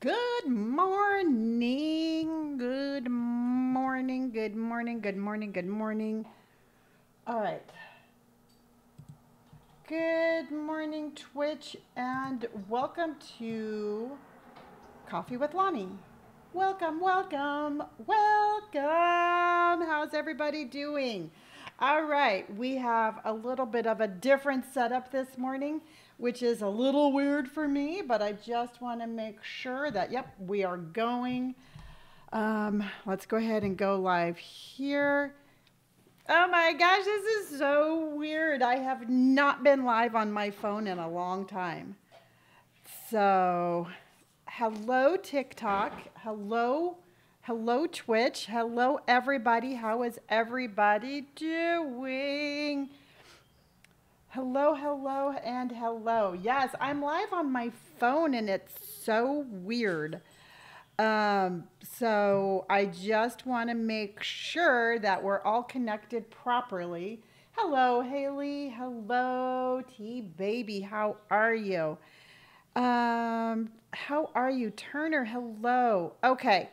Good morning. Good morning. Good morning. Good morning. Good morning. All right. Good morning, Twitch, and welcome to Coffee with Lonnie. Welcome, welcome, welcome. How's everybody doing? All right, we have a little bit of a different setup this morning, which is a little weird for me, but I just want to make sure that, yep, we are going. Let's go ahead and go live here. Oh my gosh, this is so weird. I have not been live on my phone in a long time. So, hello TikTok. Hello Twitch. Hello everybody. How is everybody doing? Hello, and hello. Yes, I'm live on my phone and it's so weird. So I just want to make sure that we're all connected properly. Hello, Haley. Hello, T Baby. How are you? How are you, Turner? Hello. Okay.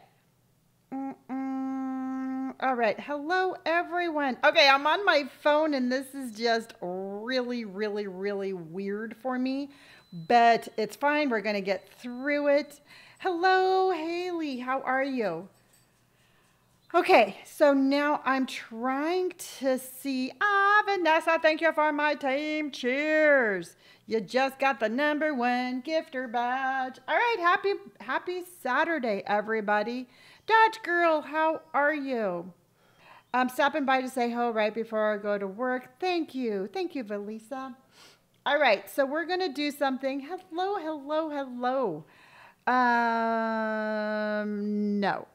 All right. Hello, everyone. Okay, I'm on my phone, and this is just really weird for me, but it's fine. We're going to get through it. Hello, Haley. How are you? Okay, so now I'm trying to see. Vanessa, thank you for my team. Cheers. You just got the #1 gifter badge. All right, happy Saturday, everybody. Dodge Girl, how are you? I'm stopping by to say hello right before I go to work. Thank you. Thank you, Valisa. All right, so we're going to do something. Hello. No.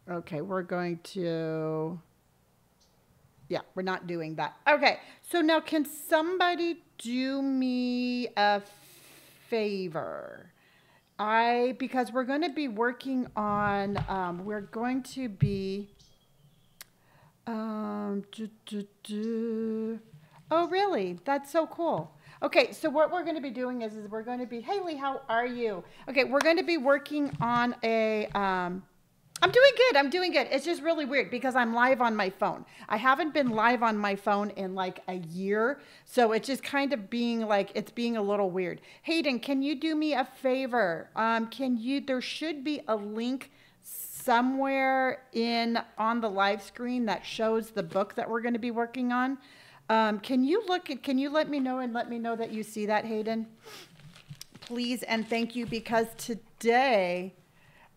Okay, we're going to, yeah, we're not doing that. Okay, so now can somebody do me a favor? Because we're going to be working on, we're going to be, um, do, do, do. Oh, really? That's so cool. Okay, so what we're going to be doing is we're going to be, Haley, how are you? Okay, we're going to be working on a, I'm doing good. I'm doing good. It's just really weird because I'm live on my phone. I haven't been live on my phone in like a year. So it's just kind of being like, it's being a little weird. Hayden, can you do me a favor? There should be a link somewhere on the live screen that shows the book that we're going to be working on. Can you let me know and let me know that you see that, Hayden? Please and thank you, because today,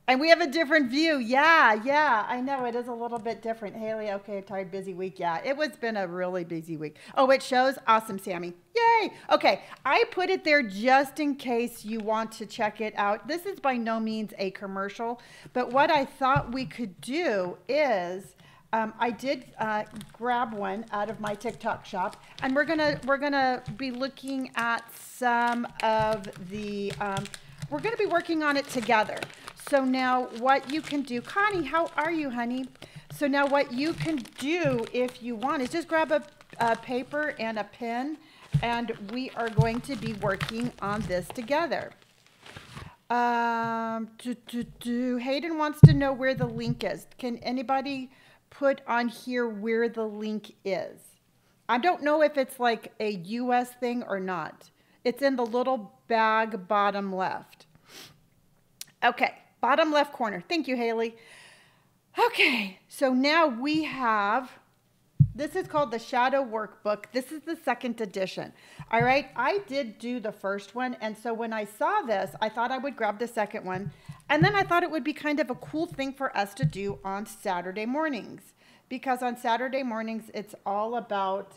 and we have a different view. Yeah, I know it is a little bit different. Haley, okay, tired, busy week. Yeah, been a really busy week. Oh, it shows? Awesome, Sammy. Yay. Okay, I put it there just in case you want to check it out. This is by no means a commercial, but what I thought we could do is I did grab one out of my TikTok shop, and we're gonna be looking at some of the. We're gonna be working on it together. So now, what you can do, Connie, how are you, honey? So now, what you can do if you want is just grab a paper and a pen, and we are going to be working on this together. Hayden wants to know where the link is. Can anybody put on here where the link is? I don't know if it's like a US thing or not. It's in the little bag bottom left. Okay, bottom left corner. Thank you, Haley. Okay, so now we have, this is called the Shadow Workbook. This is the second edition. All right, I did do the first one, and so when I saw this, I thought I would grab the second one, and then I thought it would be kind of a cool thing for us to do on Saturday mornings, because on Saturday mornings, it's all about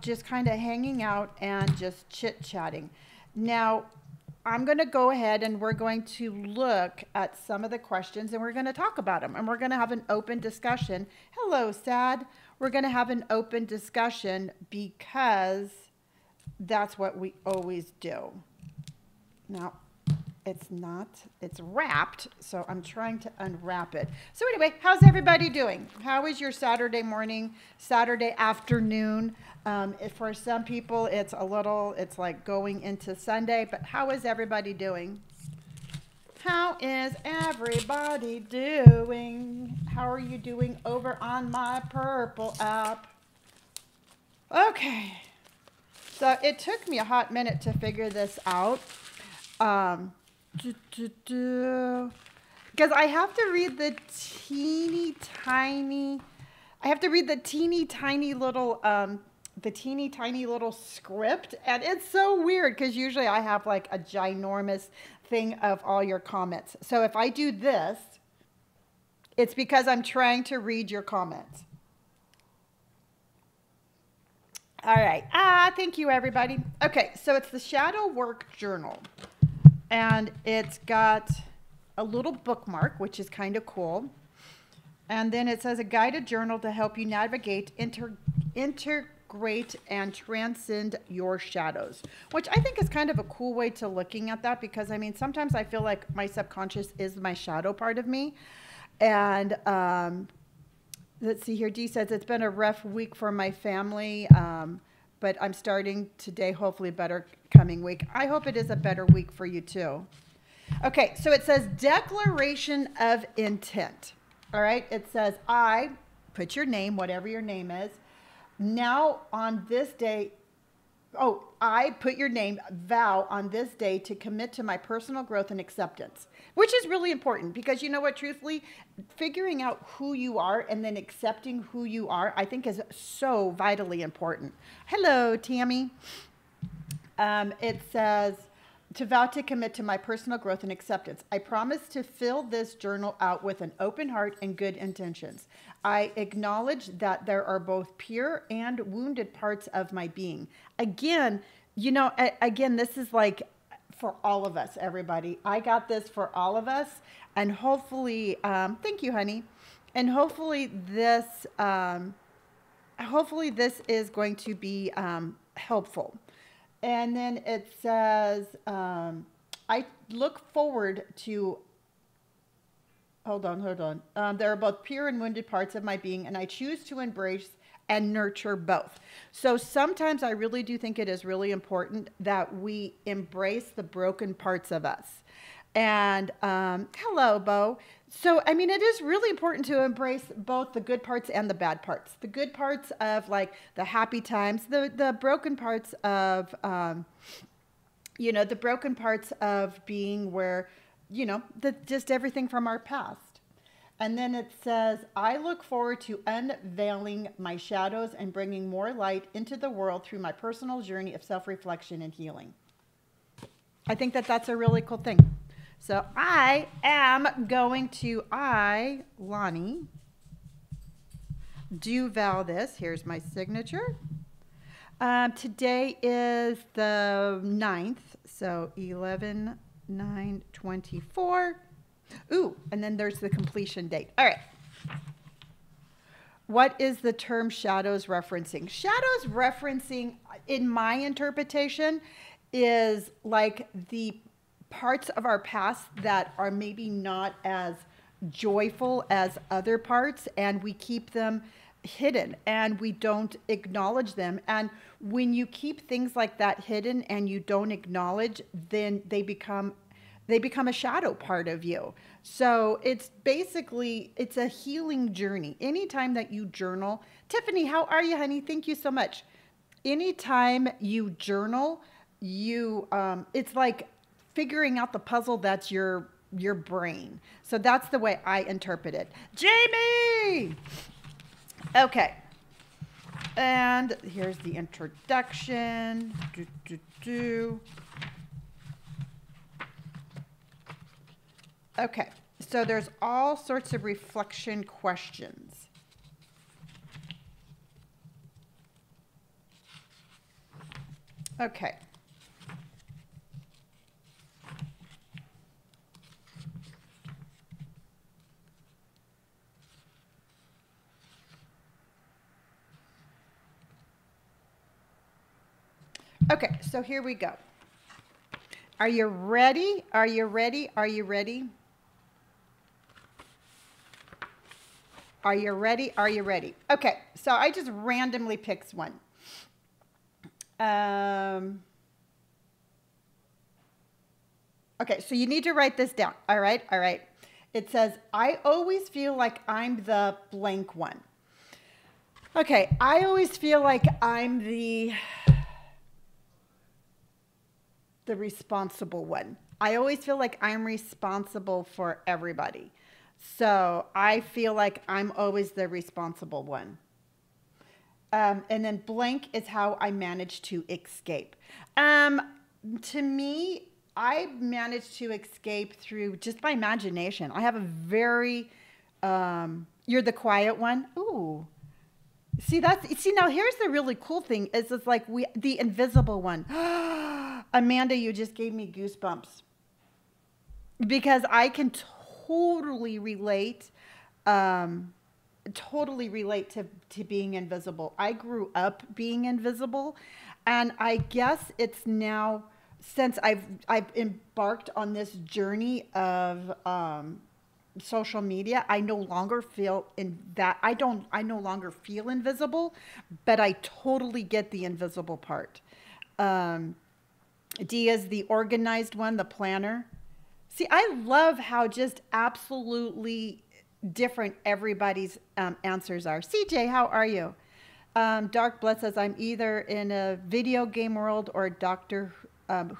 just kind of hanging out and just chit-chatting. Now, I'm going to go ahead and we're going to look at some of the questions and we're going to talk about them, and we're going to have an open discussion. Hello, Sad. We're going to have an open discussion because that's what we always do. Now, it's wrapped, so I'm trying to unwrap it. So anyway, how's everybody doing? How is your Saturday morning, Saturday afternoon? For some people, it's like going into Sunday, but how is everybody doing? How is everybody doing? How are you doing over on my purple app? Okay. So it took me a hot minute to figure this out. Because I have to read the teeny tiny little script, and it's so weird because usually I have like a ginormous thing of all your comments. So if I do this, it's because I'm trying to read your comments. All right. Thank you, everybody. Okay, so it's the Shadow Work Journal, and it's got a little bookmark, which is kind of cool. And then it says a guided journal to help you navigate, integrate, and transcend your shadows, which I think is kind of a cool way to looking at that, because I mean, sometimes I feel like my subconscious is my shadow part of me. And let's see here. Dee says it's been a rough week for my family, but I'm starting today, hopefully a better coming week. I hope it is a better week for you too. Okay, so it says declaration of intent. All right, it says, I, put your name, whatever your name is, now on this day, I put your name, vow on this day to commit to my personal growth and acceptance, which is really important because you know what, truthfully, figuring out who you are and then accepting who you are, I think is so vitally important. Hello, Tammy. It says, to vow to commit to my personal growth and acceptance. I promise to fill this journal out with an open heart and good intentions. I acknowledge that there are both pure and wounded parts of my being. Again, you know, this is like for all of us, everybody. I got this for all of us. And hopefully, thank you, honey. And hopefully this is going to be helpful. And then it says, I look forward to, hold on. There are both pure and wounded parts of my being, and I choose to embrace and nurture both. So sometimes I really do think it is really important that we embrace the broken parts of us. And hello, Bo. So, I mean, it is really important to embrace both the good parts and the bad parts. The good parts of like the happy times, the broken parts of, the broken parts of being where, just everything from our past. And then it says, I look forward to unveiling my shadows and bringing more light into the world through my personal journey of self-reflection and healing. I think that that's a really cool thing. So I am going to, Lonni, do vow this. Here's my signature. Today is the 9th, so 11/9/24. Ooh, and then there's the completion date. All right. What is the term shadows referencing? Shadows referencing, in my interpretation, is like the parts of our past that are maybe not as joyful as other parts, and we keep them hidden and we don't acknowledge them. And when you keep things like that hidden and you don't acknowledge, then they become a shadow part of you. So it's basically, it's a healing journey. Anytime that you journal, Tiffany, how are you, honey? Thank you so much. Anytime you journal, it's like figuring out the puzzle that's your brain. So that's the way I interpret it. Jamie! Okay. And here's the introduction. Okay. So there's all sorts of reflection questions. Okay. Okay, so here we go. Are you ready? Are you ready? Are you ready? Are you ready? Are you ready? Okay, so I just randomly picked one. Okay, so you need to write this down. All right, all right. It says, I always feel like I'm the blank one. Okay, I always feel like I'm the responsible one. I always feel like I'm responsible for everybody. So I feel like I'm always the responsible one. And then blank is how I manage to escape. To me, I manage to escape through just my imagination. I have a very, you're the quiet one. Ooh. See now here's the really cool thing is it's like the invisible one. Amanda, you just gave me goosebumps because I can totally relate to being invisible. I grew up being invisible, and I guess it's now since I've embarked on this journey of social media, I no longer feel in that I no longer feel invisible, but I totally get the invisible part. D is the organized one, the planner. See, I love how just absolutely different everybody's answers are. CJ, how are you? Dark Blood says, I'm either in a video game world or a Doctor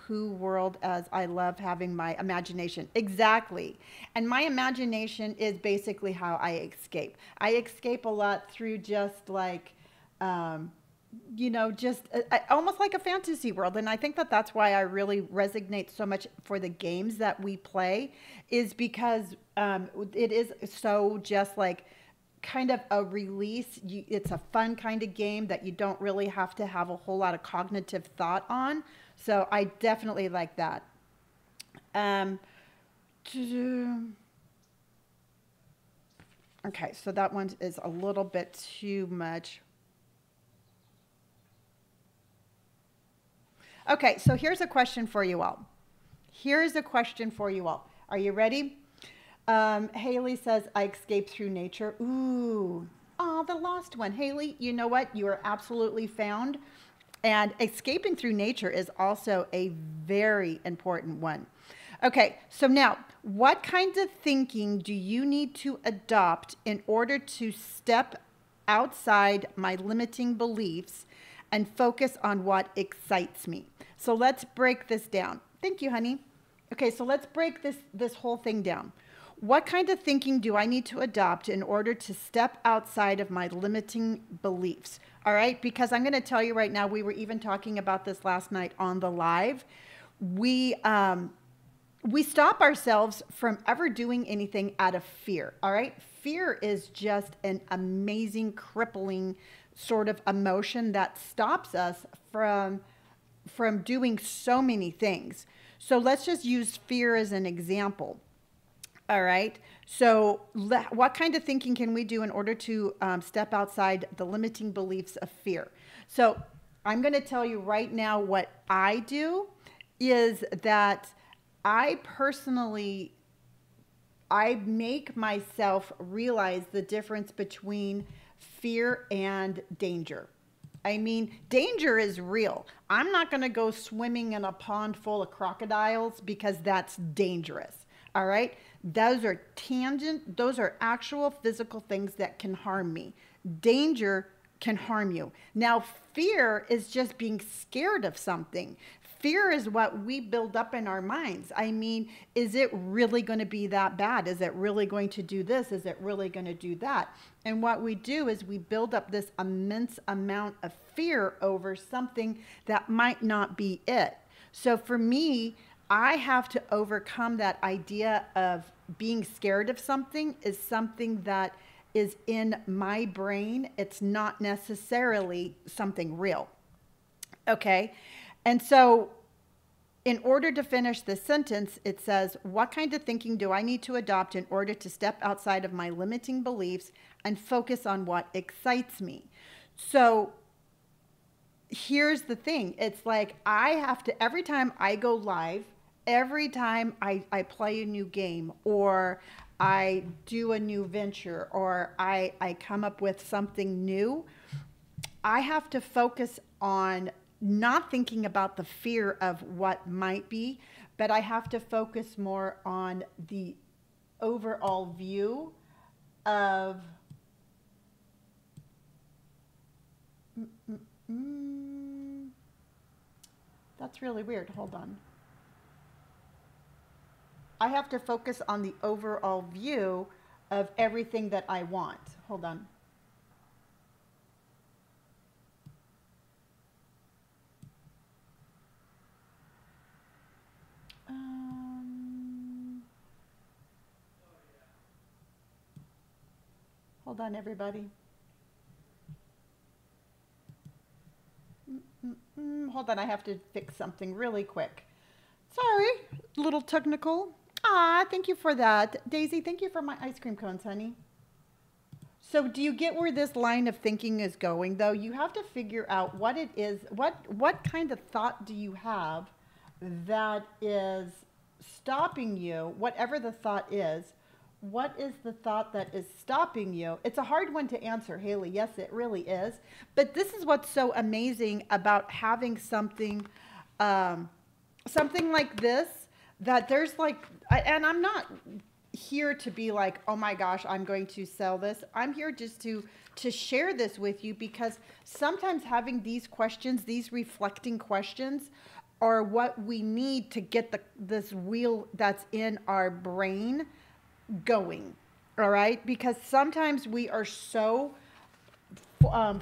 Who world, as I love having my imagination. Exactly. And my imagination is basically how I escape. I escape a lot through just like, just almost like a fantasy world. And I think that that's why I really resonate so much for the games that we play, is because it is so just like kind of a release. It's a fun kind of game that you don't really have to have a whole lot of cognitive thought on. So I definitely like that. Okay, so that one is a little bit too much. Okay, so here's a question for you all. Here's a question for you all. Are you ready? Haley says, I escape through nature. Ooh, oh, the lost one. Haley, you know what? You are absolutely found. And escaping through nature is also a very important one. Okay, so now, what kinds of thinking do you need to adopt in order to step outside my limiting beliefs and focus on what excites me? So let's break this down. Thank you, honey. Okay, so let's break this whole thing down. What kind of thinking do I need to adopt in order to step outside of my limiting beliefs? All right, because I'm going to tell you right now, we were even talking about this last night on the live. We stop ourselves from ever doing anything out of fear. All right, fear is just an amazing, crippling sort of emotion that stops us from doing so many things. So let's just use fear as an example. All right. So what kind of thinking can we do in order to step outside the limiting beliefs of fear? So I'm going to tell you right now what I do is that I make myself realize the difference between fear and danger. I mean, danger is real. I'm not going to go swimming in a pond full of crocodiles because that's dangerous. All right. Those are actual physical things that can harm me. Danger can harm you. Now, fear is just being scared of something. Fear is what we build up in our minds. I mean, is it really going to be that bad? Is it really going to do this? Is it really going to do that? And what we do is we build up this immense amount of fear over something that might not be it. So for me, I have to overcome that idea of being scared of something is something that is in my brain. It's not necessarily something real. Okay. And so in order to finish this sentence, it says, what kind of thinking do I need to adopt in order to step outside of my limiting beliefs and focus on what excites me? So here's the thing. It's like I have to, every time I go live, every time I play a new game or I do a new venture or I come up with something new, I have to focus on not thinking about the fear of what might be, but I have to focus more on the overall view of that's really weird. Hold on. I have to focus on the overall view of everything that I want. Hold on. Hold on, everybody. Hold on, I have to fix something really quick. Sorry, a little technical. Ah, thank you for that. Daisy, thank you for my ice cream cones, honey. So do you get where this line of thinking is going, though? You have to figure out what it is, what kind of thought do you have that is stopping you, whatever the thought is, what is the thought that is stopping you? It's a hard one to answer, Haley. Yes, it really is. But this is what's so amazing about having something, something like this, that there's like, and I'm not here to be like, oh my gosh, I'm going to sell this. I'm here just to share this with you, because sometimes having these questions, these reflecting questions, are what we need to get this wheel that's in our brain going. All right, because sometimes we are so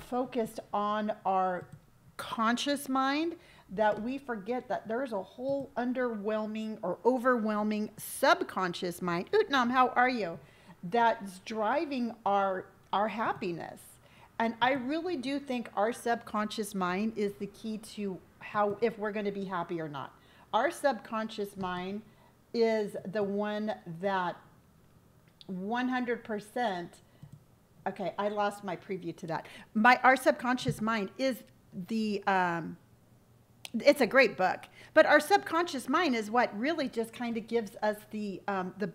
focused on our conscious mind that we forget that there's a whole underwhelming or overwhelming subconscious mind. Utnam, how are you? That's driving our happiness. And I really do think our subconscious mind is the key to how, if we're going to be happy or not. Our subconscious mind is the one that 100%, okay, I lost my preview to that. Our subconscious mind is the, it's a great book, but our subconscious mind is what really just kind of gives us the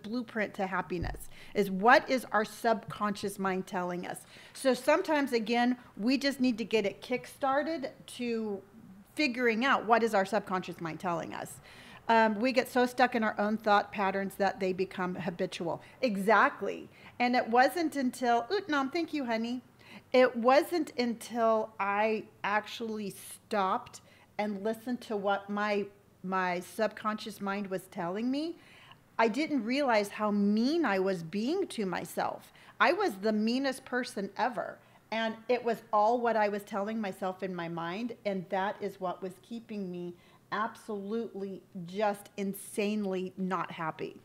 blueprint to happiness, is what is our subconscious mind telling us. So sometimes, again, we just need to get it kick-started to figuring out what is our subconscious mind telling us. We get so stuck in our own thought patterns that they become habitual. Exactly. And it wasn't until, Utnam, thank you, honey. It wasn't until I actually stopped and listened to what my subconscious mind was telling me. I didn't realize how mean I was being to myself. I was the meanest person ever. And it was all what I was telling myself in my mind. And that is what was keeping me absolutely just insanely not happy.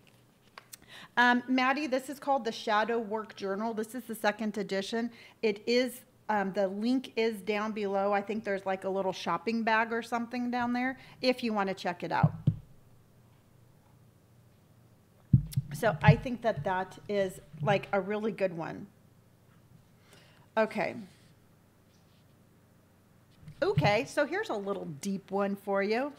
Maddie, this is called the Shadow Work Journal. This is the 2nd edition. It is, the link is down below. I think there's like a little shopping bag or something down there if you want to check it out. So I think that that is like a really good one. Okay. Okay, so here's a little deep one for you.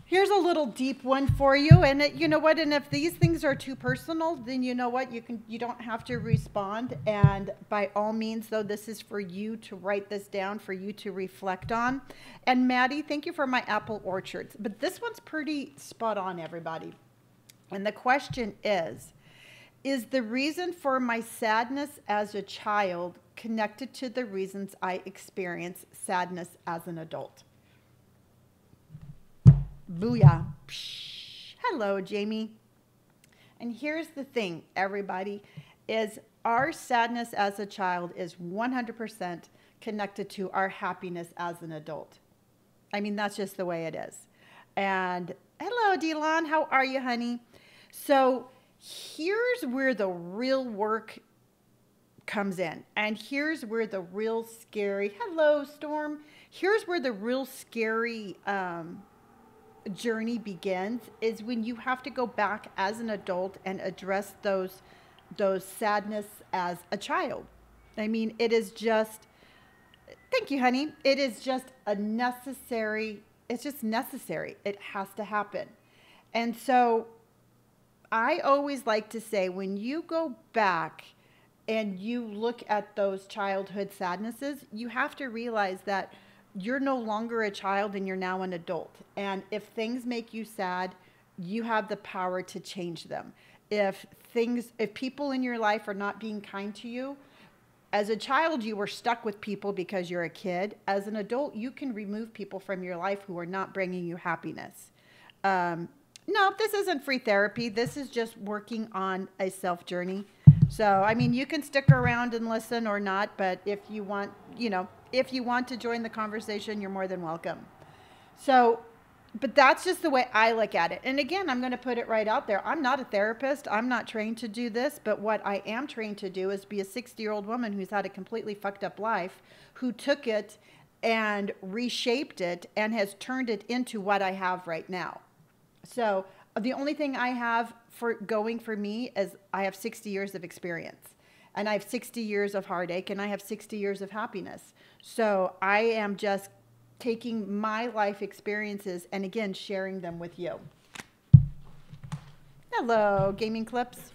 Here's a little deep one for you, and you know what? And if these things are too personal, then you know what? You don't have to respond. And by all means, though, this is for you to write this down, for you to reflect on. And Maddie, thank you for my apple orchards. But this one's pretty spot on, everybody. And the question is the reason for my sadness as a child connected to the reasons I experience sadness as an adult? Booyah. Psh. Hello, Jamie. And here's the thing, everybody, is our sadness as a child is 100% connected to our happiness as an adult. I mean, that's just the way it is. And hello, Delon. How are you, honey? So here's where the real work comes in. And here's where the real scary, hello, Storm. Here's where the real scary journey begins, is when you have to go back as an adult and address those sadness as a child. I mean, it is just, thank you, honey. It is just a necessary, it's just necessary. It has to happen. And so I always like to say, when you go back and you look at those childhood sadnesses, you have to realize that you're no longer a child and you're now an adult. And if things make you sad, you have the power to change them. If people in your life are not being kind to you, as a child, you were stuck with people because you're a kid. As an adult, you can remove people from your life who are not bringing you happiness. No, this isn't free therapy. This is just working on a self journey. So, I mean, you can stick around and listen or not, but if you want, if you want to join the conversation, you're more than welcome. So, but that's just the way I look at it. And again, I'm going to put it right out there. I'm not a therapist. I'm not trained to do this. But what I am trained to do is be a 60-year-old woman who's had a completely fucked up life, who took it and reshaped it and has turned it into what I have right now. So the only thing I have for going for me is I have 60 years of experience, and I have 60 years of heartache, and I have 60 years of happiness. So I am just taking my life experiences and again, sharing them with you. Hello, Gaming Clips.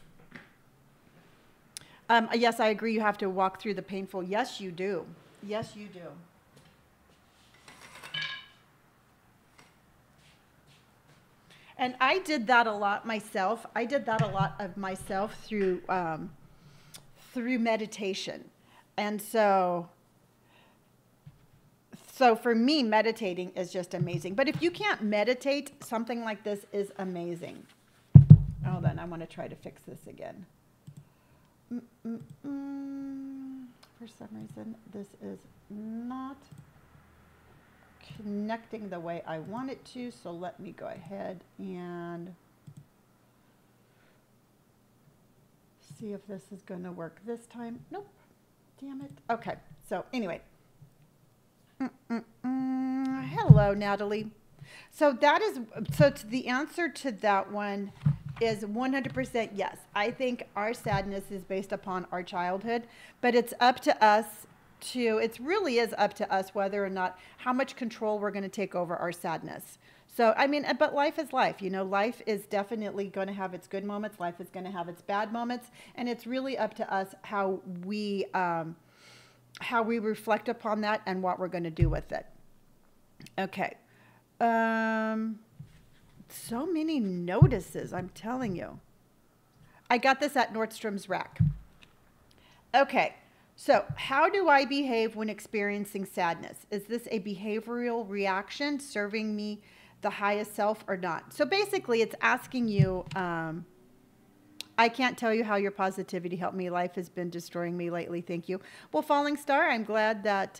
Yes, I agree. You have to walk through the painful. Yes, you do. Yes, you do. And I did that a lot myself. I did that a lot of myself through meditation. And so for me, meditating is just amazing. But if you can't meditate, something like this is amazing. Hold on, I want to try to fix this again. For some reason, this is not connecting the way I want it to, so let me go ahead and see if this is going to work this time. Nope. Damn it. Okay. So anyway. Hello, Natalie. So the answer to that one is 100% yes. I think our sadness is based upon our childhood, but it really is up to us whether or not, how much control we're going to take over our sadness. So, I mean, but life is life. Life is definitely going to have its good moments. Life is going to have its bad moments. And it's really up to us how we reflect upon that and what we're going to do with it. Okay. So many notices, I'm telling you. I got this at Nordstrom's Rack. Okay. So how do I behave when experiencing sadness? Is this a behavioral reaction serving me the highest self or not? So basically it's asking you, I can't tell you how your positivity helped me. Life has been destroying me lately. Thank you. Well, Falling Star, I'm glad that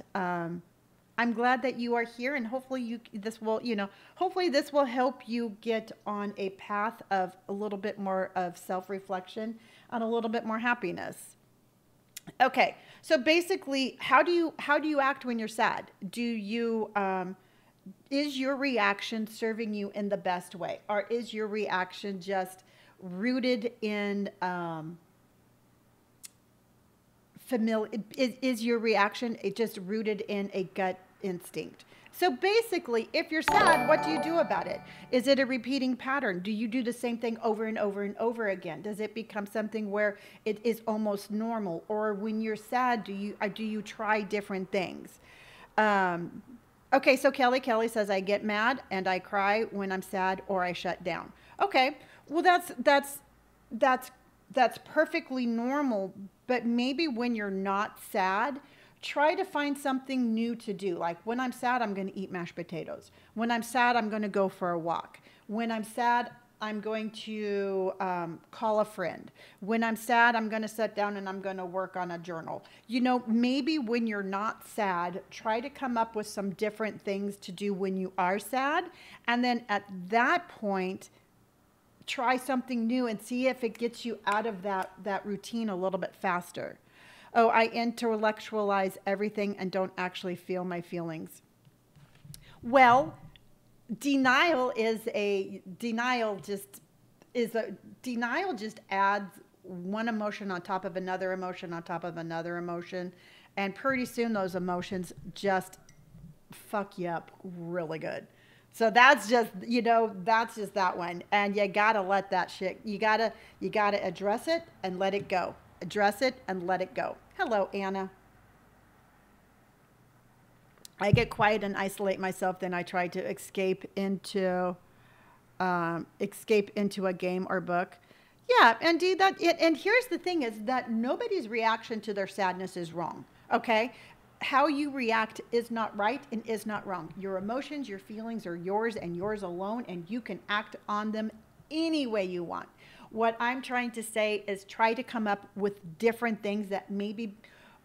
you are here, and hopefully this will help you get on a path of a little bit more of self-reflection and a little bit more happiness. Okay, so basically, how do you act when you're sad? Is your reaction serving you in the best way, or is your reaction just rooted in is your reaction just rooted in a gut instinct? So basically, if you're sad, what do you do about it? Is it a repeating pattern? Do you do the same thing over and over and over again? Does it become something where it is almost normal? Or when you're sad, do you try different things? Okay, so Kelly says, I get mad and I cry when I'm sad, or I shut down. Okay, well that's perfectly normal, but maybe when you're not sad, try to find something new to do. Like when I'm sad, I'm going to eat mashed potatoes. When I'm sad, I'm going to go for a walk. When I'm sad, I'm going to call a friend. When I'm sad, I'm going to sit down and I'm going to work on a journal. Maybe when you're not sad, try to come up with some different things to do when you are sad. And then at that point, try something new and see if it gets you out of that routine a little bit faster. Oh, I intellectualize everything and don't actually feel my feelings. Well, denial just adds one emotion on top of another emotion on top of another emotion, and pretty soon those emotions just fuck you up really good. So that's just that one. And you gotta let that shit, you gotta address it and let it go. Address it and let it go. Hello, Anna. I get quiet and isolate myself, then I try to escape into a game or book. Yeah, and do that. And here's the thing: is that nobody's reaction to their sadness is wrong. Okay, how you react is not right and is not wrong. Your emotions, your feelings are yours and yours alone, and you can act on them any way you want. What I'm trying to say is try to come up with different things that maybe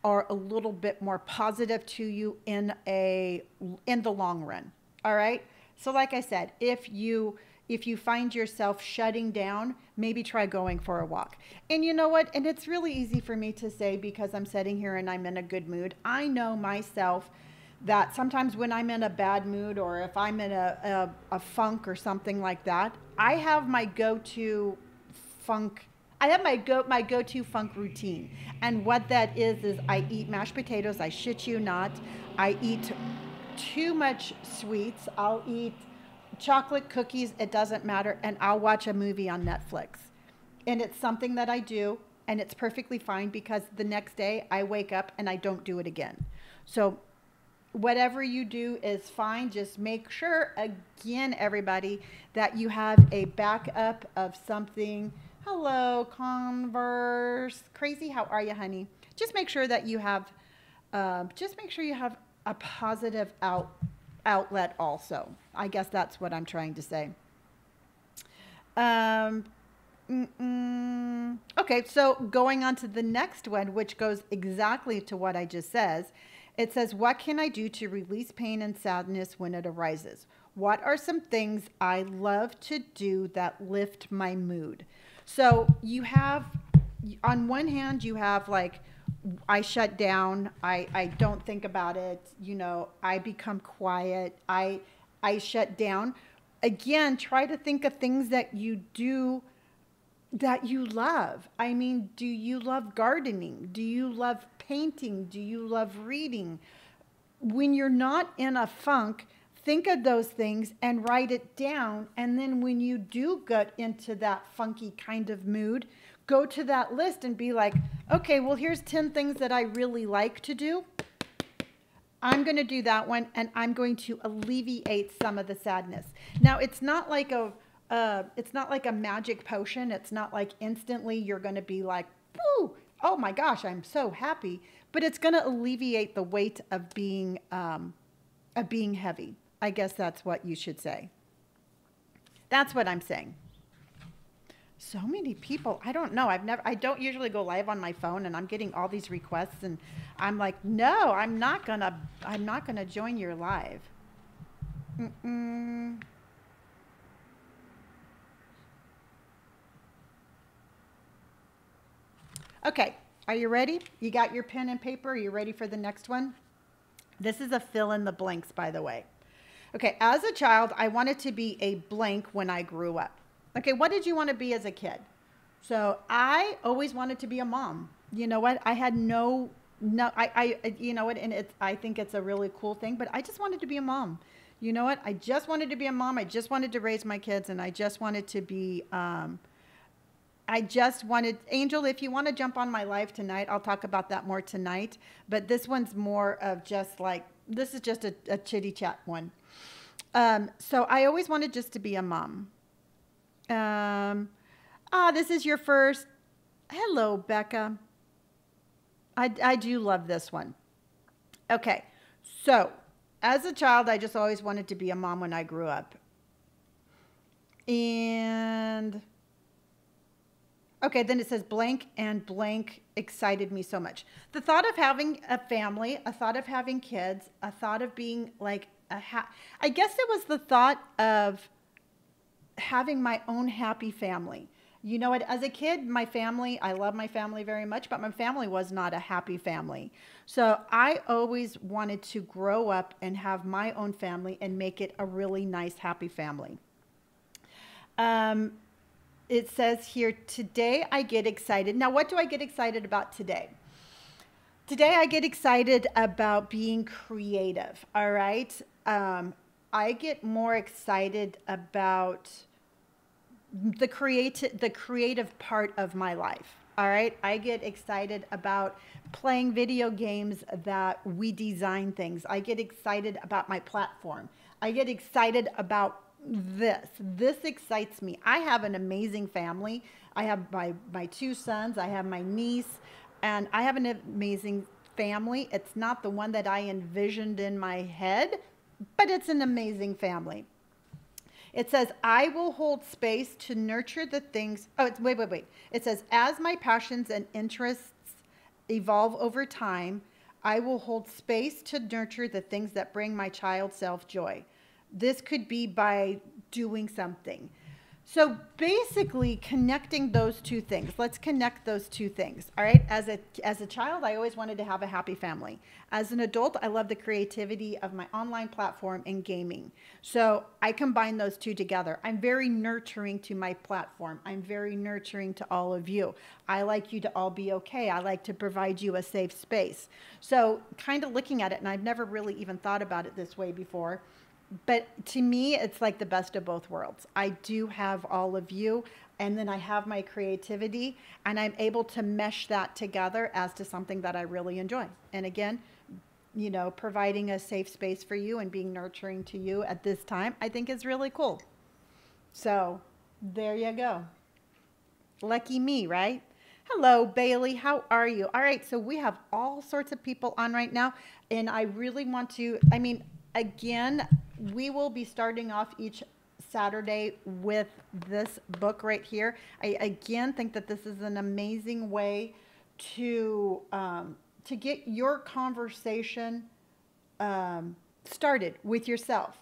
are a little bit more positive to you in the long run. All right? So like I said, if you find yourself shutting down, maybe try going for a walk. And you know what? And it's really easy for me to say because I'm sitting here and I'm in a good mood. I know myself that sometimes when I'm in a bad mood or if I'm in a funk or something like that, I have my go-to funk. I have my go-to funk routine. And what that is I eat mashed potatoes. I shit you not. I eat too much sweets. I'll eat chocolate cookies, it doesn't matter, and I'll watch a movie on Netflix. And it's something that I do, and it's perfectly fine because the next day I wake up and I don't do it again. So whatever you do is fine. Just make sure, again, everybody, that you have a backup of something. Hello, Converse. Crazy, how are you, honey? Just make sure that you have, a positive outlet also. I guess that's what I'm trying to say. Okay, so going on to the next one, which goes exactly to what I just said. It says, what can I do to release pain and sadness when it arises? What are some things I love to do that lift my mood? So you have, on one hand, you have like, I shut down. I don't think about it. You know, I become quiet. I shut down. Again, try to think of things that you do that you love. I mean, do you love gardening? Do you love painting? Do you love reading? When you're not in a funk, think of those things and write it down. And then when you do get into that funky kind of mood, go to that list and be like, okay, well, here's 10 things that I really like to do. I'm going to do that one, and I'm going to alleviate some of the sadness. Now, it's not like a magic potion. It's not like instantly you're going to be like, woo, oh my gosh, I'm so happy. But it's going to alleviate the weight of being heavy. I guess that's what you should say. That's what I'm saying. So many people. I don't know. I don't usually go live on my phone, and I'm getting all these requests, and I'm like, no, I'm not gonna join your live. Okay, are you ready? You got your pen and paper? Are you ready for the next one? This is a fill in the blanks, by the way. Okay, as a child, I wanted to be a blank when I grew up. Okay, what did you want to be as a kid? So I always wanted to be a mom. You know what? I had you know what? And I think it's a really cool thing, but I just wanted to be a mom. You know what? I just wanted to be a mom. I just wanted to raise my kids, and I just wanted to be, Angel, if you want to jump on my live tonight, I'll talk about that more tonight. But this one's more of just like, this is just a chitty chat one. So I always wanted just to be a mom. This is your first. Hello, Becca. I do love this one. Okay. So as a child, I just always wanted to be a mom when I grew up. And okay, then it says blank and blank excited me so much. The thought of having a family, a thought of having kids, a thought of being like I guess it was the thought of having my own happy family. You know what? As a kid, my family, I love my family very much, but my family was not a happy family. So I always wanted to grow up and have my own family and make it a really nice, happy family. It says here, today I get excited. Now, what do I get excited about today? Today I get excited about being creative, all right? I get more excited about the creative part of my life, All right. I get excited about playing video games that we design things. I get excited about my platform. I get excited about this. This excites me. I have an amazing family. I have my two sons, I have my niece, and I have an amazing family. It's not the one that I envisioned in my head, but it's an amazing family. It says, I will hold space to nurture the things. Oh, wait. It says, as my passions and interests evolve over time, I will hold space to nurture the things that bring my child self joy. This could be by doing something. So basically connecting those two things. Let's connect those two things. All right. As a child, I always wanted to have a happy family. As an adult, I love the creativity of my online platform and gaming. So I combine those two together. I'm very nurturing to my platform. I'm very nurturing to all of you. I like you to all be okay. I like to provide you a safe space. So kind of looking at it, and I've never really even thought about it this way before. But to me, it's like the best of both worlds. I do have all of you, and then I have my creativity, and I'm able to mesh that together as to something that I really enjoy. And again, providing a safe space for you and being nurturing to you at this time, I think is really cool. So there you go. Lucky me, right? Hello, Bailey. How are you? All right. So we have all sorts of people on right now, and I really want to, again, we will be starting off each Saturday with this book right here. I again think that this is an amazing way to get your conversation started with yourself.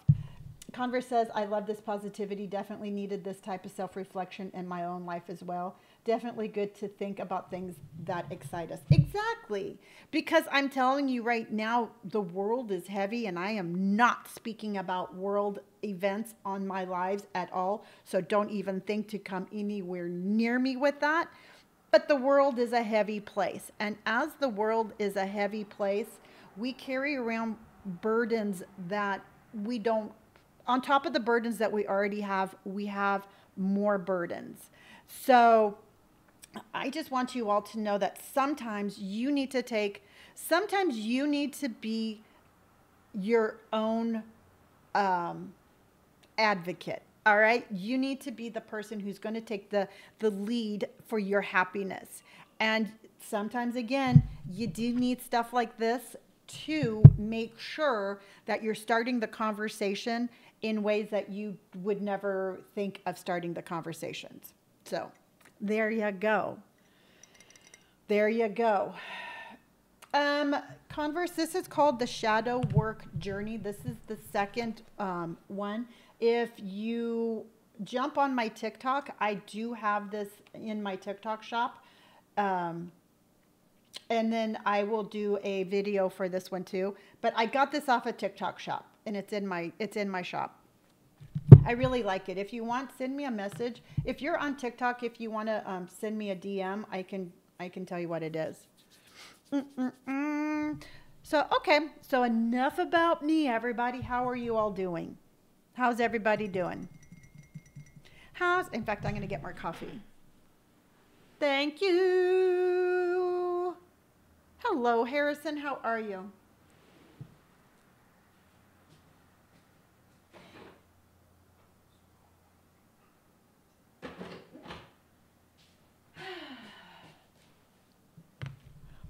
Converse says, I love this positivity. Definitely needed this type of self-reflection in my own life as well. Definitely good to think about things that excite us. Exactly. Because I'm telling you right now, the world is heavy, and I am not speaking about world events on my lives at all. So don't even think to come anywhere near me with that. But the world is a heavy place. And as the world is a heavy place, we carry around burdens that we don't, on top of the burdens that we already have, we have more burdens. So I just want you all to know that sometimes you need to be your own advocate. All right. You need to be the person who's going to take the lead for your happiness. And sometimes, again, you do need stuff like this to make sure that you're starting the conversation in ways that you would never think of starting the conversations. So there you go. There you go. Converse, this is called the Shadow Work Journey. This is the second one. If you jump on my TikTok, I do have this in my TikTok shop. And then I will do a video for this one too. But I got this off a TikTok shop, and it's in my shop. I really like it. If you want, send me a message. If you're on TikTok, if you want to send me a DM, I can tell you what it is. So, okay. So enough about me, everybody. How are you all doing? How's everybody doing? In fact, I'm going to get more coffee. Thank you. Hello, Harrison. How are you?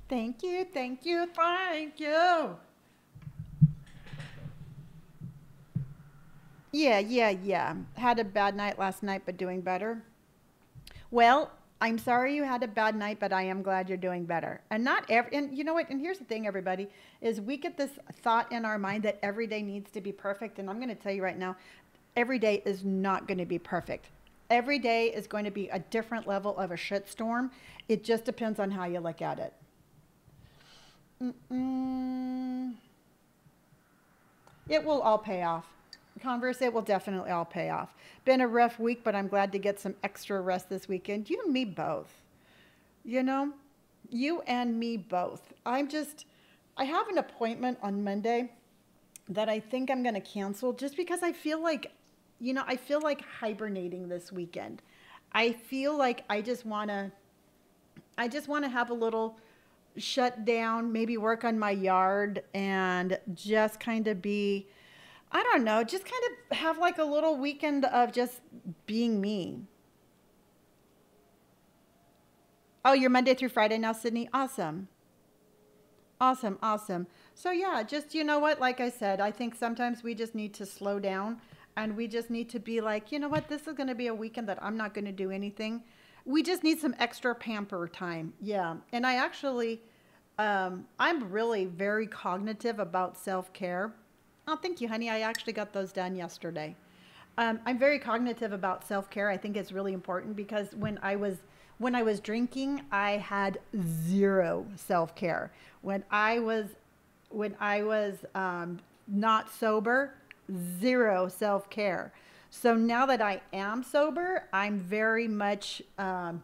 Thank you, thank you, thank you. Yeah. Had a bad night last night, but doing better. Well, I'm sorry you had a bad night, but I am glad you're doing better. And and you know what? And here's the thing, everybody, is we get this thought in our mind that every day needs to be perfect. And I'm going to tell you right now, every day is not going to be perfect. Every day is going to be a different level of a shitstorm. It just depends on how you look at it. It will all pay off. Converse, it will definitely all pay off. Been a rough week, but I'm glad to get some extra rest this weekend. You and me both. You and me both. I have an appointment on Monday that I think I'm going to cancel just because I feel like, I feel like hibernating this weekend. I feel like I I just want to have a little shut down, maybe work on my yard and just kind of be, I don't know, just kind of have like a little weekend of just being me. Oh, you're Monday through Friday now, Sydney? Awesome. Awesome, awesome. So yeah, just you know what, like I said, I think sometimes we just need to slow down and we just need to be like, you know what, this is going to be a weekend that I'm not going to do anything. We just need some extra pamper time. Yeah. And I actually, I'm really very cognitive about self-care. Oh, thank you, honey. I actually got those done yesterday. I'm very cognitive about self-care. I think it's really important because when I was drinking, I had zero self-care. When I was not sober, zero self-care. So now that I am sober, I'm very much I'm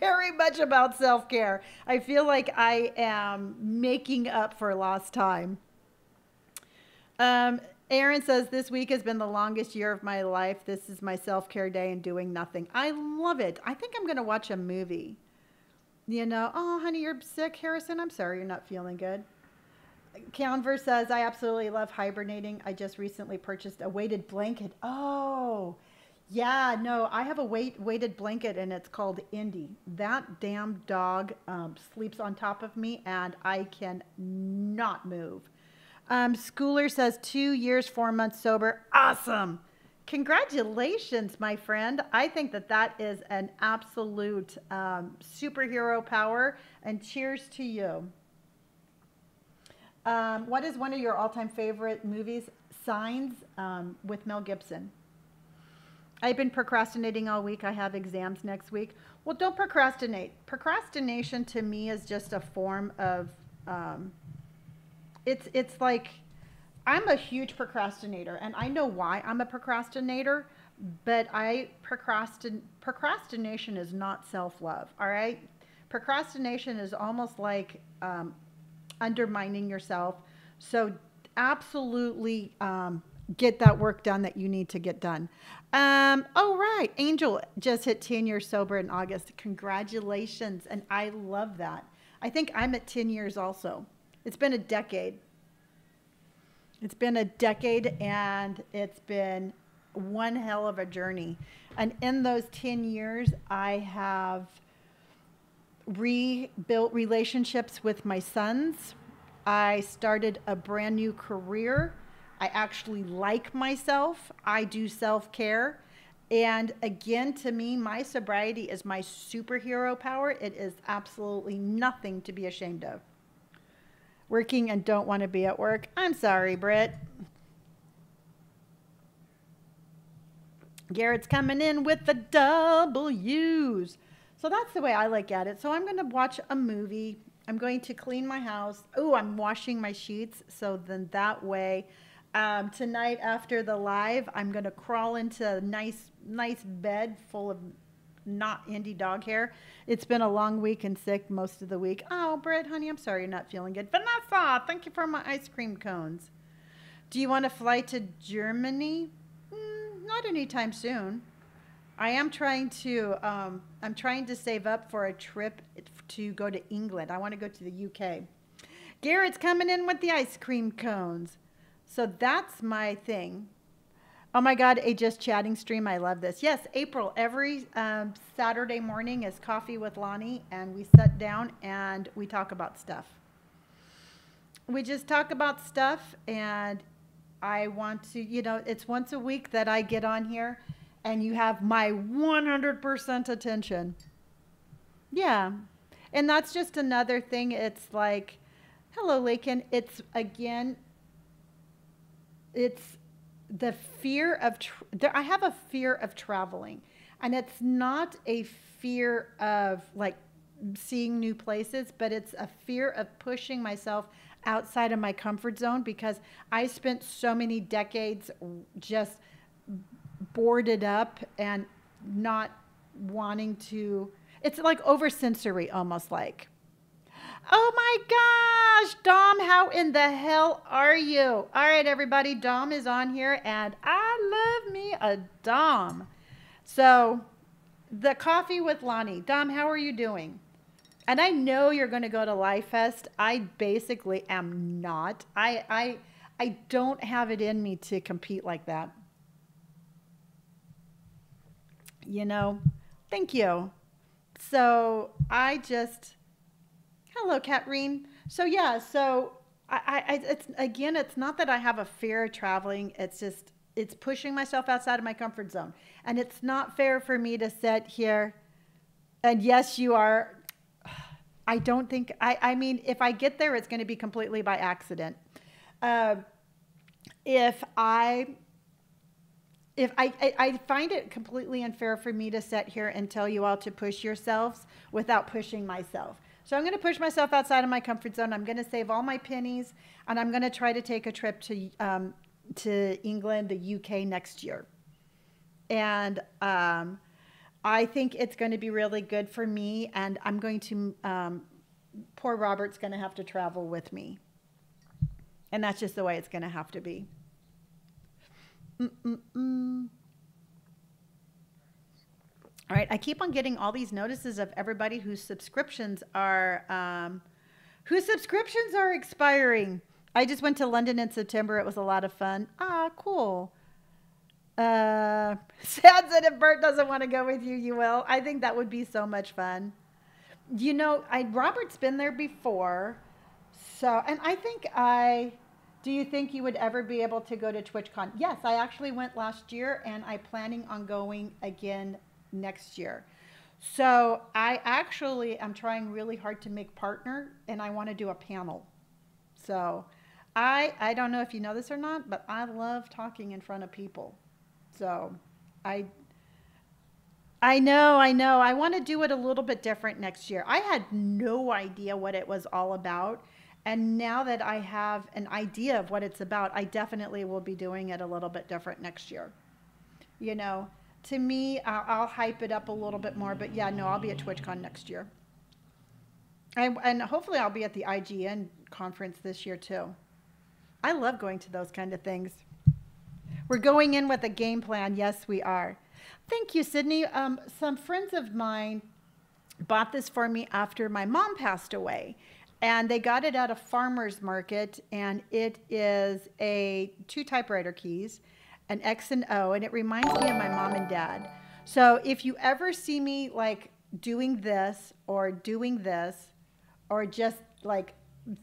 very much about self-care. I feel like I am making up for lost time. Um, Aaron says this week has been the longest year of my life. This is my self-care day and doing nothing. I love it. I think I'm going to watch a movie. Oh, honey, you're sick, Harrison. I'm sorry you're not feeling good. Converse says, I absolutely love hibernating. I just recently purchased a weighted blanket. Oh, yeah, no, I have a weighted blanket and it's called Indy. That damn dog sleeps on top of me and I can not move. Schooler says 2 years, 4 months sober. Awesome. Congratulations, my friend. I think that is an absolute superhero power and cheers to you. What is one of your all-time favorite movies? Signs with Mel Gibson. I've been procrastinating all week. I have exams next week. Well, don't procrastinate. Procrastination to me is just a form of, it's like, I'm a huge procrastinator and I know why I'm a procrastinator, but procrastination is not self-love. All right. Procrastination is almost like, undermining yourself. So absolutely get that work done that you need to get done. Oh, right. Angel just hit 10 years sober in August. Congratulations. And I love that. I think I'm at 10 years also. It's been a decade. It's been a decade and it's been one hell of a journey. And in those 10 years, I have rebuilt relationships with my sons. I started a brand new career. I actually like myself. I do self-care. And again, to me, my sobriety is my superhero power. It is absolutely nothing to be ashamed of. Working and don't want to be at work. I'm sorry, Britt. Garrett's coming in with the W's. So that's the way I look at it. So I'm going to watch a movie. I'm going to clean my house. Oh, I'm washing my sheets. So then that way, tonight after the live, I'm going to crawl into a nice bed full of not indie dog hair. It's been a long week and sick most of the week. Oh, Britt, honey, I'm sorry you're not feeling good. Vanessa, thank you for my ice cream cones. Do you want to fly to Germany? Not anytime soon. I am trying to, I'm trying to save up for a trip to go to England. I want to go to the UK. Garrett's coming in with the ice cream cones. So that's my thing. Oh my God, a just chatting stream. I love this. Yes, April, every Saturday morning is Coffee with Lonni, and we sit down and we talk about stuff. We just talk about stuff, and I want to, it's once a week that I get on here and you have my 100% attention. Yeah. And that's just another thing. It's like, hello, Lakin. It's, again, it's the fear of, I have a fear of traveling. And it's not a fear of, like, seeing new places, but it's a fear of pushing myself outside of my comfort zone because I spent so many decades just boarded up and not wanting to, it's like over sensory, almost like. Oh my gosh, Dom, how in the hell are you? All right, everybody, Dom is on here and I love me a Dom. So the Coffee with Lonni. Dom, how are you doing? And I know you're going to go to Life Fest. I basically am not. I don't have it in me to compete like that. You know, thank you. So I just, hello, Katrine. So yeah, so it's again, it's not that I have a fear of traveling. It's just, it's pushing myself outside of my comfort zone. And it's not fair for me to sit here. And yes, you are. I don't think, I mean, if I get there, it's going to be completely by accident. Uh, if I, I find it completely unfair for me to sit here and tell you all to push yourselves without pushing myself. So I'm going to push myself outside of my comfort zone. I'm going to save all my pennies, and I'm going to try to take a trip to England, the UK next year. And I think it's going to be really good for me, and I'm going to, poor Robert's going to have to travel with me. And that's just the way it's going to have to be. All right, I keep on getting all these notices of everybody whose subscriptions are expiring. I just went to London in September. It was a lot of fun. Ah, cool. Sad said if Bert doesn't want to go with you, you will. I think that would be so much fun. You know, Robert's been there before. So, and I think do you think you would ever be able to go to TwitchCon? Yes, I actually went last year, and I'm planning on going again next year. So I actually am trying really hard to make partner, and I want to do a panel. So I don't know if you know this or not, but I love talking in front of people. So I know. I want to do it a little bit different next year. I had no idea what it was all about. And now that I have an idea of what it's about, I definitely will be doing it a little bit different next year. You know, to me, I'll hype it up a little bit more. But yeah, no, I'll be at TwitchCon next year. And hopefully I'll be at the IGN conference this year too. I love going to those kind of things. We're going in with a game plan. Yes, we are. Thank you, Sydney. Some friends of mine bought this for me after my mom passed away. And they got it at a farmer's market, and it is two typewriter keys, an X and O, and it reminds me of my mom and dad. So if you ever see me like doing this or just like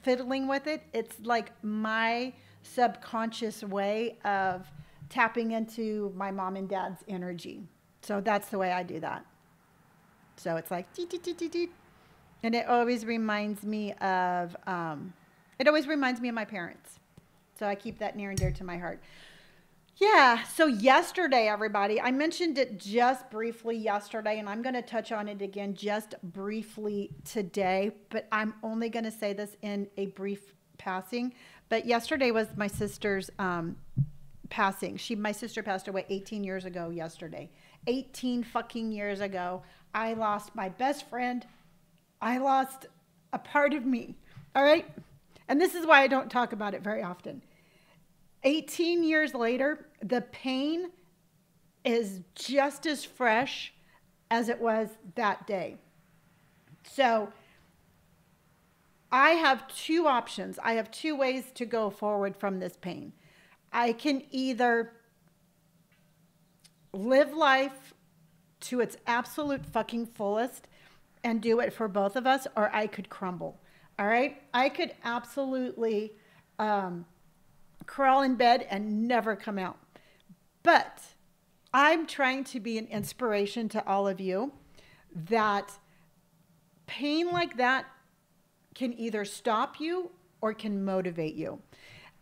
fiddling with it, it's like my subconscious way of tapping into my mom and dad's energy. So that's the way I do that. So it's like, dee, dee, dee, dee, dee. And it always reminds me of my parents. So I keep that near and dear to my heart. Yeah, so yesterday, everybody, I mentioned it just briefly yesterday, and I'm going to touch on it again just briefly today, but I'm only going to say this in a brief passing. But yesterday was my sister's passing. My sister passed away 18 years ago yesterday. 18 fucking years ago. I lost my best friend. I lost a part of me, all right? And this is why I don't talk about it very often. 18 years later, the pain is just as fresh as it was that day. So I have two options. I have two ways to go forward from this pain. I can either live life to its absolute fucking fullest and do it for both of us, or I could crumble. All right? I could absolutely crawl in bed and never come out. But I'm trying to be an inspiration to all of you that pain like that can either stop you or can motivate you.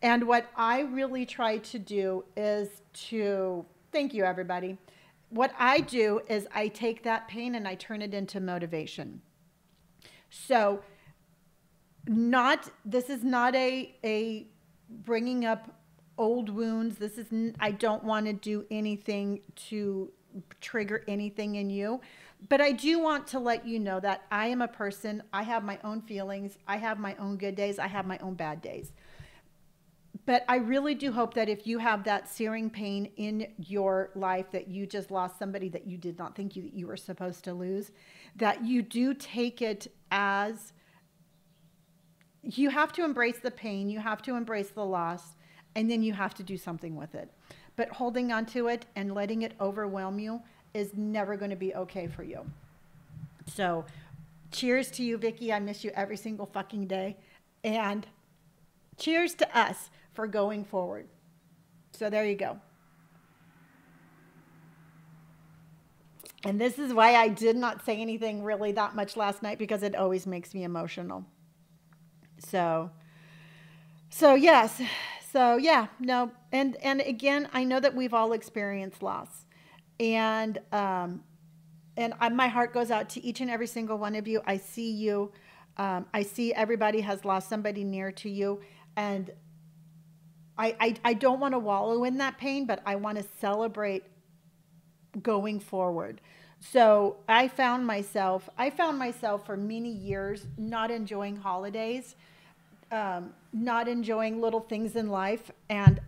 And what I really try to do is thank you, everybody. What I do is I take that pain and I turn it into motivation. So this is not a bringing up old wounds. I don't want to do anything to trigger anything in you. But I do want to let you know that I am a person. I have my own feelings. I have my own good days. I have my own bad days. But I really do hope that if you have that searing pain in your life, that you just lost somebody that you did not think you were supposed to lose, that you do take it as you have to embrace the pain, you have to embrace the loss, and then you have to do something with it. But holding on to it and letting it overwhelm you is never going to be okay for you. So, cheers to you, Vicky. I miss you every single fucking day. And cheers to us for going forward. So, there you go. And this is why I did not say anything really that much last night, because it always makes me emotional. So yes. So yeah, no. And again, I know that we've all experienced loss. And my heart goes out to each and every single one of you. I see you. I see everybody has lost somebody near to you. And I don't want to wallow in that pain, but I want to celebrate going forward. So I found myself for many years not enjoying holidays, not enjoying little things in life. And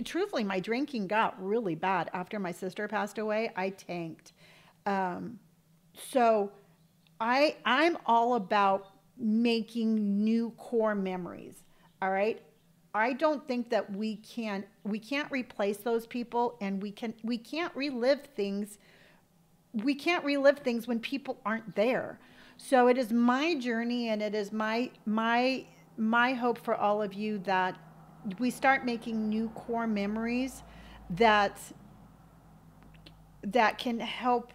truthfully, my drinking got really bad after my sister passed away. I tanked. So I'm all about making new core memories. All right. I don't think that we can't replace those people, and we can't relive things. We can't relive things when people aren't there. So it is my journey, and it is my hope for all of you that we start making new core memories that can help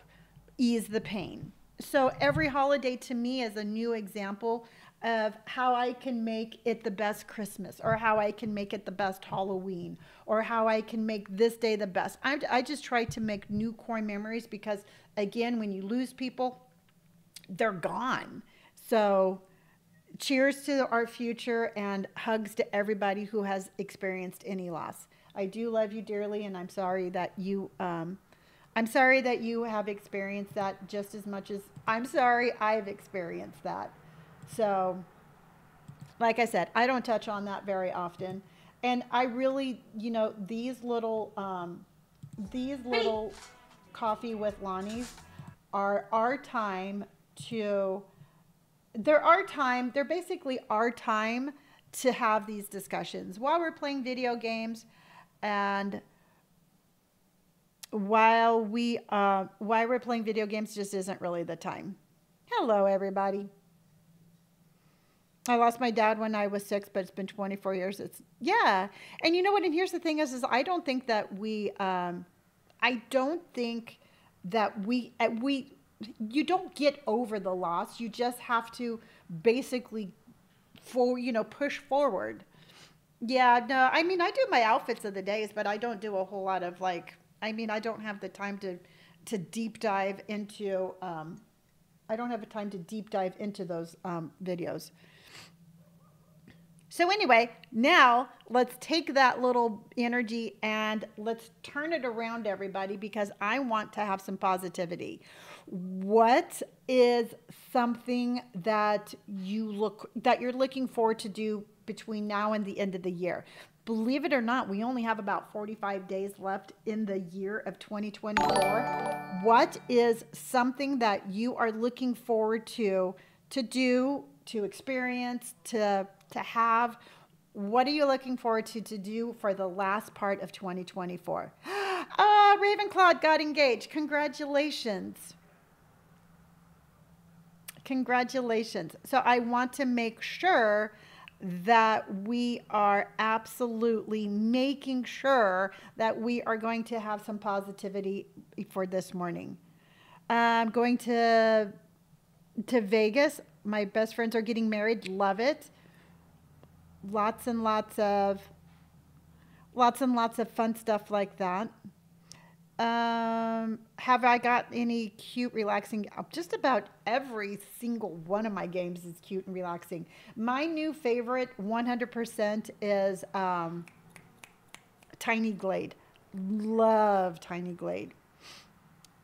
ease the pain. So every holiday to me is a new example of how I can make it the best Christmas, or how I can make it the best Halloween, or how I can make this day the best. I just try to make new core memories, because again, when you lose people, they're gone. So cheers to our future, and hugs to everybody who has experienced any loss. I do love you dearly, and I'm sorry that you have experienced that just as much as I'm sorry I've experienced that. So, like I said, I don't touch on that very often. And I really, these little coffee with Lonnies are our time to, they're basically our time to have these discussions while we're playing video games, and while we're playing video games just isn't really the time. Hello, everybody. I lost my dad when I was 6, but it's been 24 years. Yeah. And you know what? And here's the thing is I don't think that you don't get over the loss. You just have to basically push forward. Yeah, no, I mean, I do my outfits of the days, but I don't do a whole lot of I don't have the time to deep dive into, those videos. So anyway, now let's take that little energy and let's turn it around, everybody, because I want to have some positivity. What is something that you're looking forward to do between now and the end of the year? Believe it or not, we only have about 45 days left in the year of 2024. What is something that you are looking forward to do, to experience, to have? What are you looking forward to do for the last part of 2024? Ravenclaw got engaged. Congratulations. Congratulations. So I want to make sure that we are absolutely making sure that we are going to have some positivity for this morning. I'm going to Vegas. My best friends are getting married. Love it. Lots and lots of fun stuff like that. Have I got any cute, relaxing? Just about every single one of my games is cute and relaxing. My new favorite 100% is Tiny Glade. Love Tiny Glade.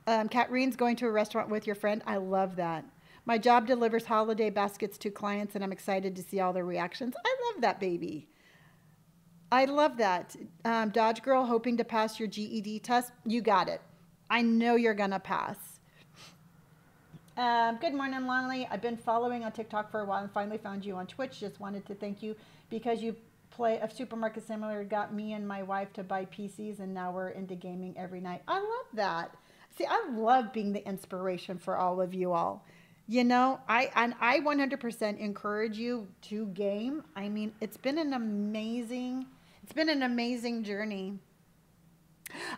Katrina's going to a restaurant with your friend. I love that. My job delivers holiday baskets to clients, and I'm excited to see all their reactions. I love that, baby. I love that. Dodge Girl, hoping to pass your GED test. You got it. I know you're going to pass. Good morning, Lonnie. I've been following on TikTok for a while and finally found you on Twitch. Just wanted to thank you because you play a supermarket simulator, got me and my wife to buy PCs, and now we're into gaming every night. I love that. See, I love being the inspiration for all of you all. I 100% encourage you to game. I mean, it's been an amazing journey.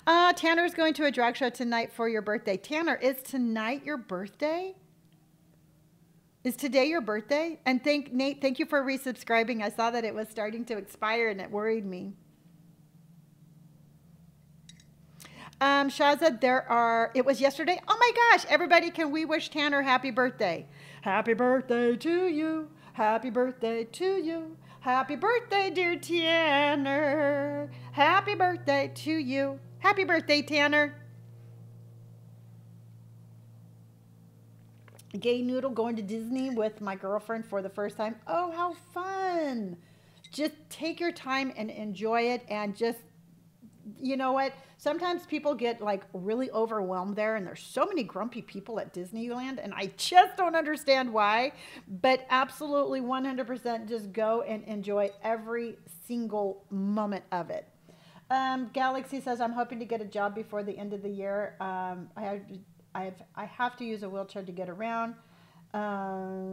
Tanner's going to a drag show tonight for your birthday. Tanner, is tonight your birthday? Is today your birthday? And Nate, thank you for resubscribing. I saw that it was starting to expire and it worried me. Shaza, it was yesterday. Oh my gosh, everybody, can we wish Tanner happy birthday? Happy birthday to you. Happy birthday to you. Happy birthday, dear Tanner. Happy birthday to you. Happy birthday, Tanner. Gay noodle going to Disney with my girlfriend for the first time. Oh, how fun. Just take your time and enjoy it, and just, you know what? Sometimes people get like really overwhelmed there, and there's so many grumpy people at Disneyland, and I just don't understand why. But absolutely 100% just go and enjoy every single moment of it. Galaxy says, I'm hoping to get a job before the end of the year. I have to use a wheelchair to get around. Yeah,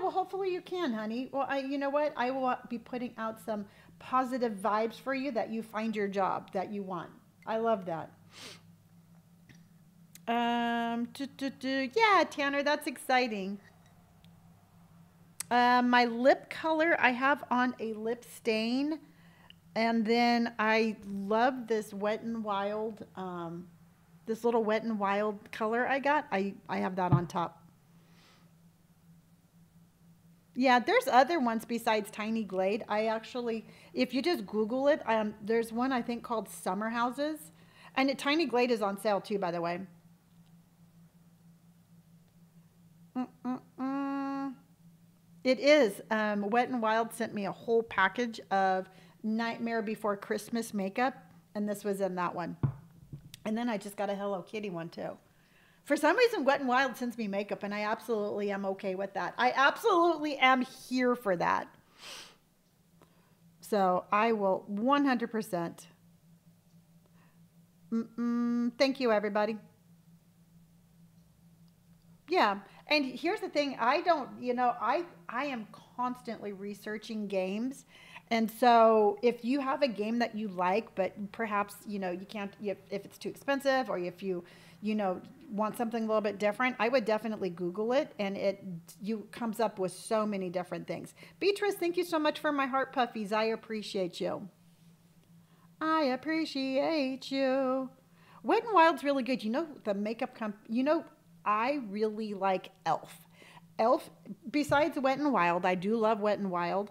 well, hopefully you can, honey. Well, you know what? I will be putting out some positive vibes for you that you find your job that you want. I love that. Yeah, Tanner, that's exciting. My lip color, I have on a lip stain. And then I love this Wet n Wild, this little Wet n Wild color I got. I have that on top. Yeah, there's other ones besides Tiny Glade. If you just Google it, there's one I think called Summer Houses. And Tiny Glade is on sale too, by the way. It is. Wet n Wild sent me a whole package of Nightmare Before Christmas makeup, and this was in that one. And then I just got a Hello Kitty one too. For some reason, Wet n Wild sends me makeup, and I absolutely am okay with that. I absolutely am here for that. So I will 100%. Thank you, everybody. Yeah. And here's the thing. I am constantly researching games. And so if you have a game that you like, but perhaps, you can't, if it's too expensive, or if you want something a little bit different, I would definitely Google it, and you comes up with so many different things. Beatrice, thank you so much for my heart puffies. I appreciate you. I appreciate you. Wet n Wild's really good. The makeup I really like Elf. Elf, besides Wet n Wild, I do love Wet n Wild,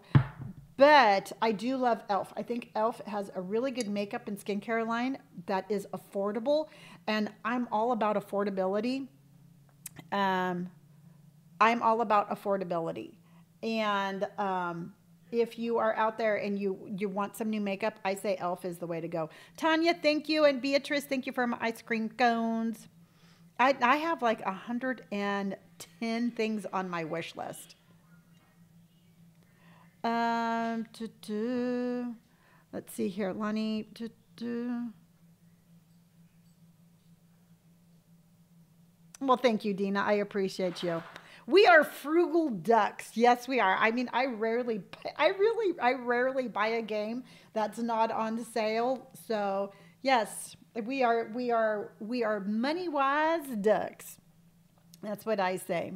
but I do love Elf. I think Elf has a really good makeup and skincare line that is affordable, and I'm all about affordability. I'm all about affordability. And if you are out there and you want some new makeup, I say Elf is the way to go. Tanya, thank you. And Beatrice, thank you for my ice cream cones. I have like 110 things on my wish list. Let's see here, Lonni. Well, thank you, Dina. I appreciate you. We are frugal ducks. Yes, we are. I mean, I rarely buy a game that's not on sale. So yes, we are money wise ducks. That's what I say.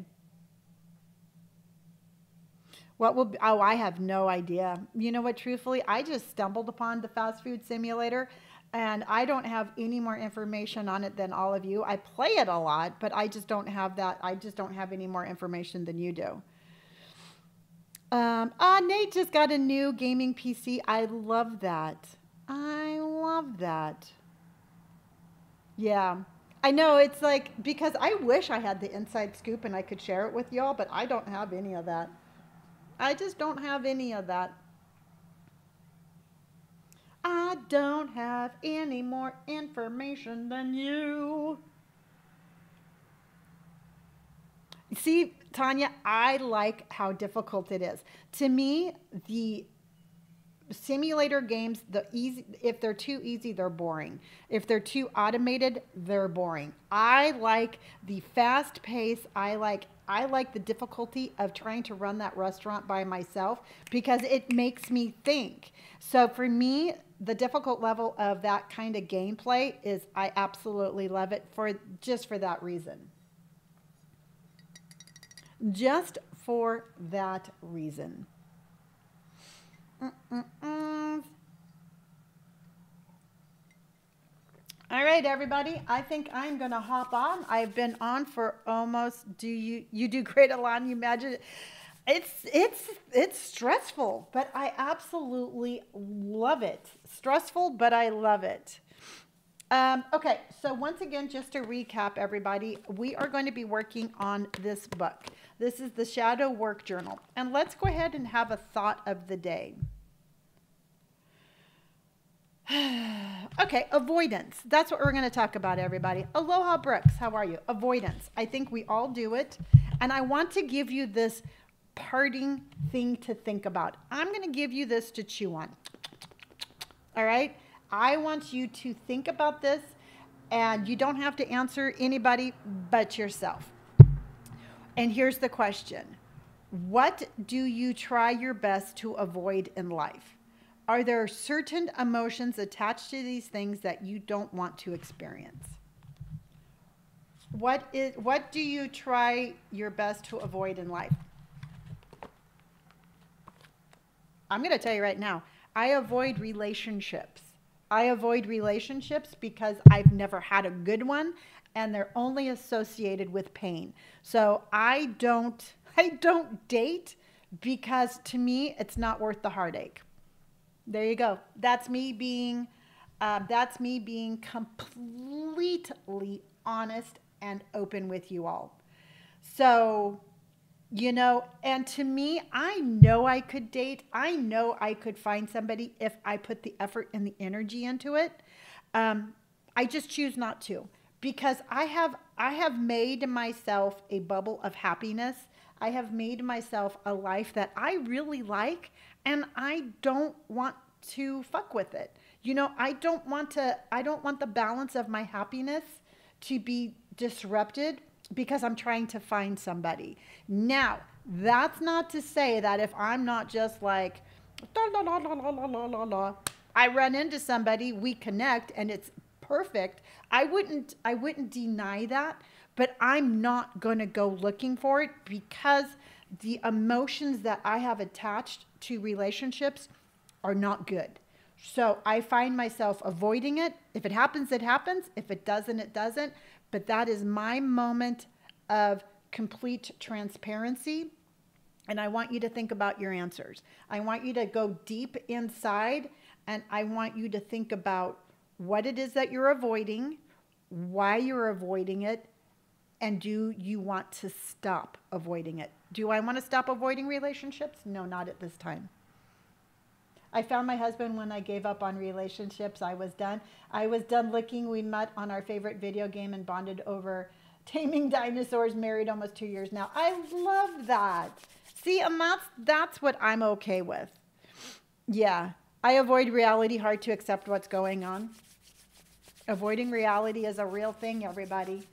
I have no idea. You know what, truthfully, I just stumbled upon the fast food simulator, and I don't have any more information on it than all of you. I play it a lot, but I just don't have that. I just don't have any more information than you do. Nate just got a new gaming PC. I love that. I love that. Yeah. I know, it's like, because I wish I had the inside scoop and I could share it with y'all, but I don't have any of that. I just don't have any of that. I don't have any more information than you. See, Tanya, I like how difficult it is. To me, the simulator games, the easy, if they're too easy, they're boring. If they're too automated, they're boring. I like the fast pace. I like the difficulty of trying to run that restaurant by myself because it makes me think. So for me, the difficult level of that kind of gameplay is I absolutely love it for just for that reason. Just for that reason. Mm-mm-mm. All right, everybody. I think I'm going to hop on. I've been on for almost. Do you do great, Alon? You imagine it? It's stressful, but I absolutely love it. Stressful, but I love it. Okay, so once again, just to recap, everybody, we are going to be working on this book. This is the Shadow Work Journal, and let's go ahead and have a thought of the day. Okay, avoidance. That's what we're going to talk about, everybody. Aloha, Brooks. How are you? Avoidance. I think we all do it. And I want to give you this parting thing to think about. I'm going to give you this to chew on. All right? I want you to think about this, and you don't have to answer anybody but yourself. And here's the question. What do you try your best to avoid in life? Are there certain emotions attached to these things that you don't want to experience? What do you try your best to avoid in life? I'm going to tell you right now, I avoid relationships. I avoid relationships because I've never had a good one and they're only associated with pain. So I don't date because to me it's not worth the heartache. There you go. That's me being completely honest and open with you all. So, and to me, I know I could date. I know I could find somebody if I put the effort and the energy into it. I just choose not to because I have made myself a bubble of happiness. I have made myself a life that I really like, and I don't want to fuck with it. I don't want the balance of my happiness to be disrupted because I'm trying to find somebody. Now, that's not to say that if I'm not just like, la, la, la, la, la, la, la, la, I run into somebody, we connect, and it's perfect. I wouldn't deny that, but I'm not going to go looking for it because the emotions that I have attached to relationships are not good. So I find myself avoiding it. If it happens, it happens. If it doesn't, it doesn't. But that is my moment of complete transparency. And I want you to think about your answers. I want you to go deep inside, and I want you to think about what it is that you're avoiding, why you're avoiding it, and do you want to stop avoiding it? Do I want to stop avoiding relationships? No, not at this time. I found my husband when I gave up on relationships. I was done. I was done looking. We met on our favorite video game and bonded over taming dinosaurs, married almost 2 years now. I love that. See, and that's what I'm okay with. Yeah, I avoid reality, hard to accept what's going on. Avoiding reality is a real thing, everybody.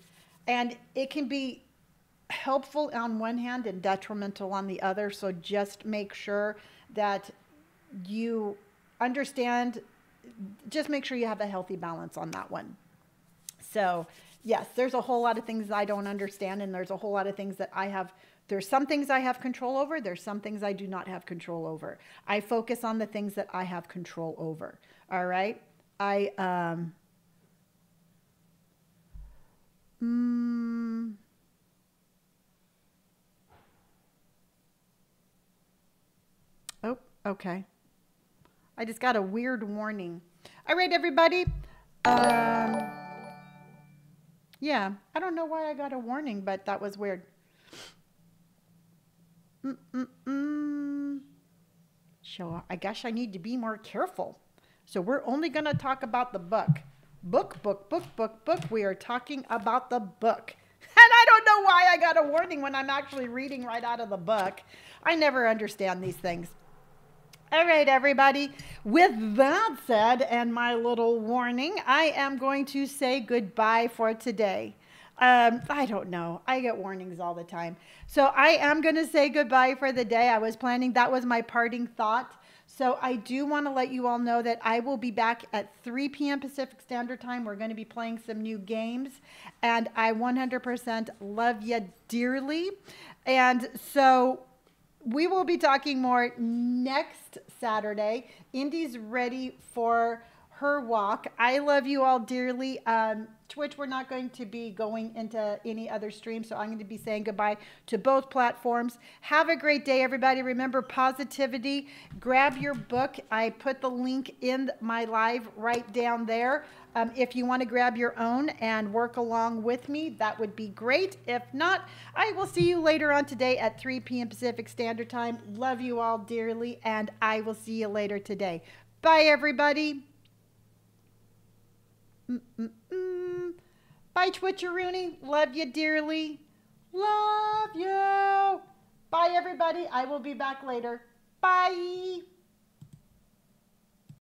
And it can be helpful on one hand and detrimental on the other. So just make sure that you understand, just make sure you have a healthy balance on that one. So yes, there's a whole lot of things I don't understand, and there's a whole lot of things that there's some things I have control over. There's some things I do not have control over. I focus on the things that I have control over. All right. Oh, okay. I just got a weird warning. All right, everybody. Yeah, I don't know why I got a warning, but that was weird. So I guess I need to be more careful. So we're only going to talk about the book. Book. We are talking about the book. I don't know why I got a warning when I'm actually reading right out of the book. I never understand these things. All right, everybody. With that said, and my little warning, I am going to say goodbye for today. I don't know. I get warnings all the time. So I am going to say goodbye for the day. I was planning, that was my parting thought. So I do want to let you all know that I will be back at 3 p.m. Pacific Standard Time. We're going to be playing some new games, and I 100% love you dearly. And so we will be talking more next Saturday. Indy's ready for her walk. I love you all dearly. Twitch, we're not going to be going into any other stream, so I'm going to be saying goodbye to both platforms. Have a great day, everybody. Remember positivity. Grab your book. I put the link in my live right down there. If you want to grab your own and work along with me, that would be great. If not, I will see you later on today at 3 p.m. Pacific Standard Time. Love you all dearly, and I will see you later today. Bye, everybody. Bye, Twitcheroony. Love you dearly. Love you. Bye, everybody. I will be back later. Bye.